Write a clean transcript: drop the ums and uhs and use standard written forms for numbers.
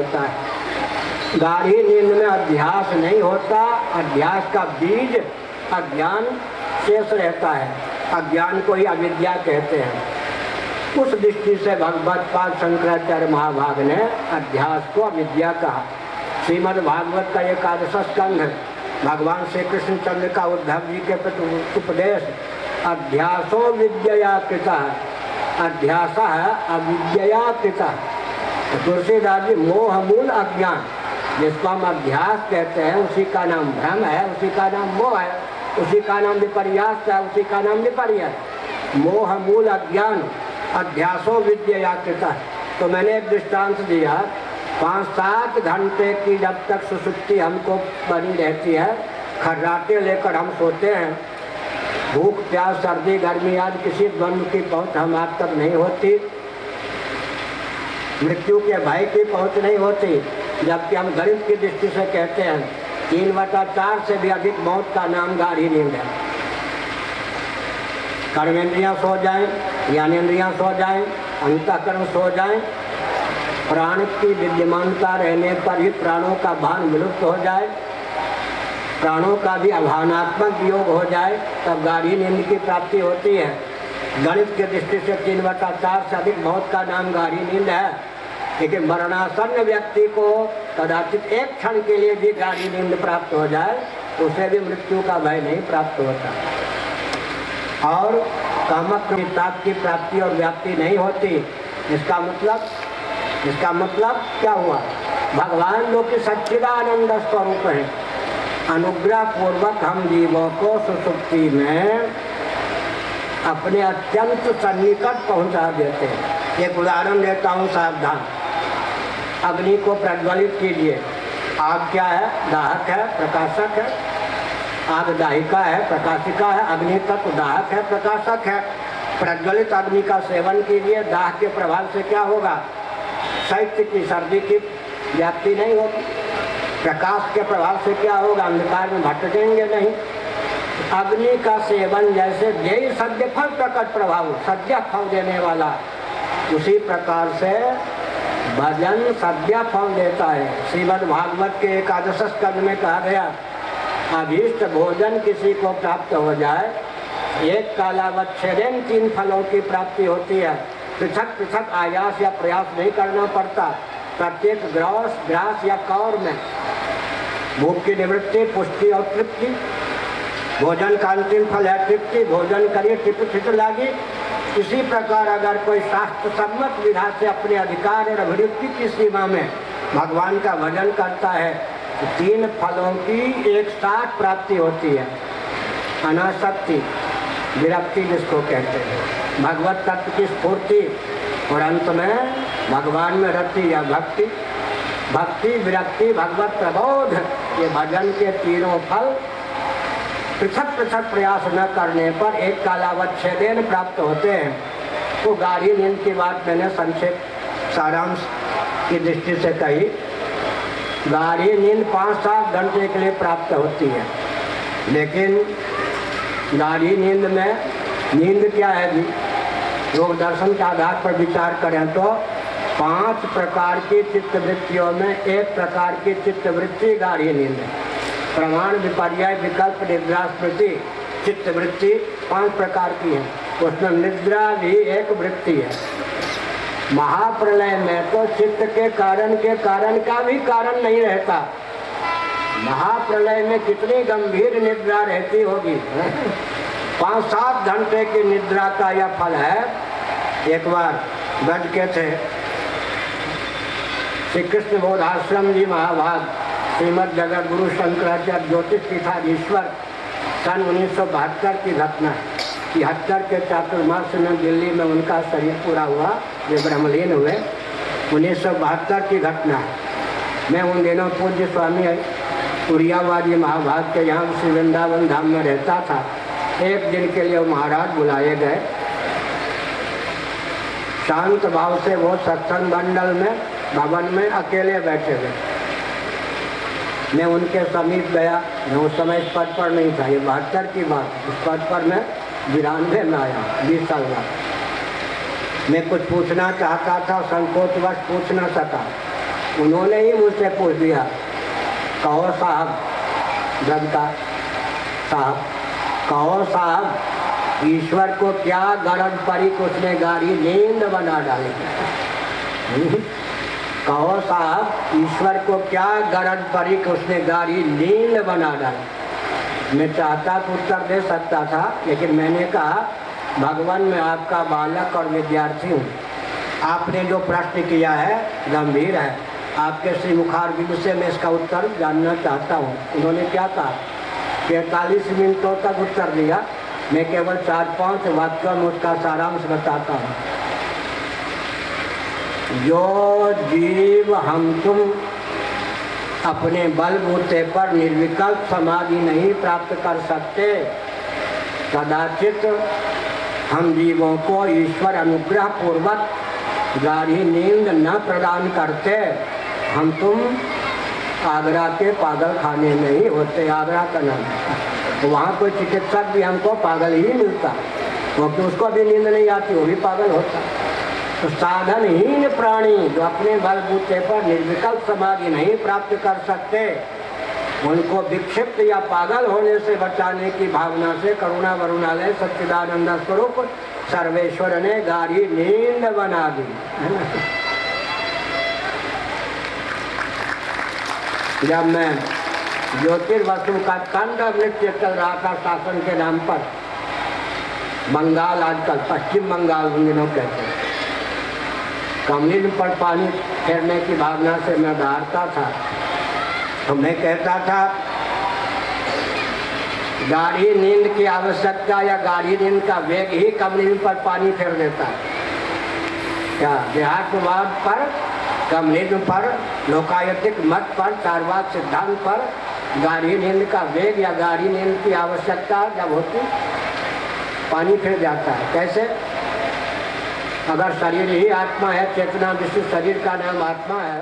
होता है। गाढ़ी नींद में अध्यास नहीं होता, अध्यास का बीज अज्ञान शेष रहता है, अज्ञान को ही अविद्या कहते हैं। उस दृष्टि से भगवत्पाद शंकराचार्य महाभाग ने अध्यास को अविद्या कहा। श्रीमद् भागवत का एकादश स्कंध भगवान श्री कृष्णचंद्र का उद्धव जी के प्रति उपदेश अध्यासो विद्यया कृता है, अध्यास है अविद्यया कृता। तुलसीदास जी मोह मूल अज्ञान, जिसको हम अध्यास कहते हैं उसी का नाम भ्रम है, उसी का नाम मोह है, उसी का नाम विपर्यास है, उसी का नाम विपर्य। मोह मूल अज्ञान अध्यासो विद्यया कृता। तो मैंने एक दृष्टांत दिया, 5-7 घंटे की जब तक सुसुप्ति हमको बनी रहती है, खर्राटे लेकर हम सोते हैं, भूख प्यास सर्दी गर्मी आदि किसी द्वंद्व की पहुँच हम आप तक नहीं होती, मृत्यु के भय की पहुँच नहीं होती, जबकि हम गणित की दृष्टि से कहते हैं 3/4 से भी अधिक मौत का नाम गाढ़ी नींद है। कर्मेंद्रियाँ सो जाएं, ज्ञानेंद्रियाँ सो जाएं, अंतःकरण सो जाएं, प्राण की विद्यमानता रहने पर ही प्राणों का भान विलुप्त हो जाए, प्राणों का भी अभावनात्मक वियोग हो जाए, तब गाढ़ी नींद की प्राप्ति होती है। गणित की दृष्टि से 3/4 से अधिक मौत का नाम गाढ़ी नींद है, लेकिन मरणासन्न व्यक्ति को कदाचित एक क्षण के लिए भी गाढ़ी नींद प्राप्त हो जाए, उसे भी मृत्यु का भय नहीं प्राप्त होता और कामक्रोधात्म की प्राप्ति और व्याप्ति नहीं होती। इसका मतलब क्या हुआ? भगवान जो कि सच्चिदानंद स्वरूप है, अनुग्रह पूर्वक हम जीवों को सुसुप्ति में अपने अत्यंत सन्निकट पहुंचा देते हैं। एक उदाहरण देता हूँ, सावधान। अग्नि को प्रज्वलित कीजिए। आग क्या है? दाहक है, प्रकाशक है। आग दाहिका है, प्रकाशिका है, अग्नि तत्व दाहक है, प्रकाशक है। प्रज्वलित अग्नि का सेवन कीजिए, दाह के प्रभाव से क्या होगा? शैत्य की सर्दी की व्याप्ति नहीं होगी। प्रकाश के प्रभाव से क्या होगा? अंधकार में भटकेंगे नहीं। अग्नि का सेवन जैसे यही सद्य फल प्रकट प्रभाव, सद्य फल देने वाला, उसी प्रकार से भजन सद्य फल देता है। श्रीमद् भागवत के एकादश स्कंध में कहा गया, अभीष्ट भोजन किसी को प्राप्त हो जाए, एक कालावच्छेदन 3 फलों की प्राप्ति होती है। पृथक पृथक आयास या प्रयास नहीं करना पड़ता। प्रत्येक ग्रास या कौर में भूख की निवृत्ति, पुष्टि और तृप्ति। भोजन का अंतिम फल है तृप्ति। भोजन करिए तृप्ति लागी। इसी प्रकार अगर कोई शास्त्र सम्मत विधा से अपने अधिकार और अभिवृद्धि की सीमा में भगवान का भजन करता है तो 3 फलों की एक साथ प्राप्ति होती है। अनासक्ति, विरक्ति जिसको कहते हैं, भगवत तत्व की स्फूर्ति और अंत में भगवान में रति या भक्ति। भक्ति, विरक्ति, भगवत प्रबोध, ये भजन के 3 फल पृथक पृथक प्रयास न करने पर एक कालावच्छेदन प्राप्त होते हैं। तो गाढ़ी नींद की बात मैंने संक्षेप सारांश की दृष्टि से कही। गाढ़ी नींद 5-7 घंटे के लिए प्राप्त होती है, लेकिन गाढ़ी नींद में नींद क्या है जी? योग दर्शन के आधार पर विचार करें तो 5 प्रकार की चित्तवृत्तियों में एक प्रकार की चित्तवृत्ति गाढ़ी नींद है। प्रमाण, विपर्यय, विकल्प, निद्रा, स्मृति, चित्तवृत्ति 5 प्रकार की है। उसमें निद्रा भी एक वृत्ति है। महाप्रलय में तो चित्त के कारण का भी कारण नहीं रहता। महाप्रलय में कितनी गंभीर निद्रा रहती होगी। 5-7 घंटे की निद्रा का यह फल है। एक बार गज के थे श्री कृष्ण बोधाश्रम जी महाभाग श्रीमद् जगत गुरु शंकराचार्य ज्योतिष पीठाधीश्वर, सन 1972 की घटना है। 73 के चातुर्मास में दिल्ली में उनका शरीर पूरा हुआ, वे ब्रह्मलीन हुए। 1972 की घटना है। मैं उन दिनों पूज्य स्वामी उड़ियावादी महाभाग के यहाँ श्री वृंदावन धाम में रहता था। एक दिन के लिए महाराज बुलाए गए। शांत भाव से वो सत्संग मंडल में भवन में अकेले बैठे हुए। मैं उनके समीप गया। मैं उस समय इस पद पर नहीं था, ये 72 की बात। इस पद पर मैं 92 में आया, 20 साल बाद। मैं कुछ पूछना चाहता था, संकोचवश पूछ न सका। उन्होंने ही मुझसे पूछ दिया, कहो साहब, जनता साहब, कहो साहब, ईश्वर को क्या गरज पड़ी कि उसने गाड़ी नींद बना डाली। कहो साहब, ईश्वर को क्या गरज पड़ी कि उसने गाड़ी नींद बना डाली। मैं चाहता तो उत्तर दे सकता था, लेकिन मैंने कहा भगवान मैं आपका बालक और विद्यार्थी हूँ, आपने जो प्रश्न किया है गंभीर है, आपके श्री मुखारबिंद से मैं इसका उत्तर जानना चाहता हूँ। उन्होंने क्या कहा, 45 मिनटों तक उत्तर दिया, मैं केवल 4-5 वाक्यों में उसका सारांश बताता हूँ। जो जीव हम तुम अपने बलबूते पर निर्विकल्प समाधि नहीं प्राप्त कर सकते, कदाचित हम जीवों को ईश्वर अनुग्रह पूर्वक गाढ़ी नींद न प्रदान करते, हम तुम आगरा के पागल खाने में ही होते। आगरा का नाम, तो वहाँ कोई चिकित्सक भी हमको पागल ही मिलता, क्योंकि उसको भी नींद नहीं आती, वो भी पागल होता। तो साधनहीन प्राणी जो अपने बलबूते पर निर्विकल्प समाधि नहीं प्राप्त कर सकते, उनको विक्षिप्त या पागल होने से बचाने की भावना से करुणा वरुणालय सच्चिदानंद स्वरूप सर्वेश्वर ने गाढ़ी नींद बना दी। जब मैं ज्योतिर्वसु का तांडव नृत्य चल रहा था शासन के नाम पर, बंगाल आजकल पश्चिम बंगाल उन दिनों कहते हैं, कमलिन पर पानी फेरने की भावना से मैं दहाड़ता था, तो मैं कहता था गाढ़ी नींद की आवश्यकता या गाढ़ी नींद का वेग ही कमलिन पर पानी फेर देता है। क्या देहात्मवाद पर, कमलिन पर, लोकायतिक मत पर, चारवाक सिद्धांत पर गाढ़ी नींद का वेग या गाढ़ी नींद की आवश्यकता जब होती, पानी फेर जाता है। कैसे? अगर शरीर ही आत्मा है, चेतना विश्व शरीर का नाम आत्मा है,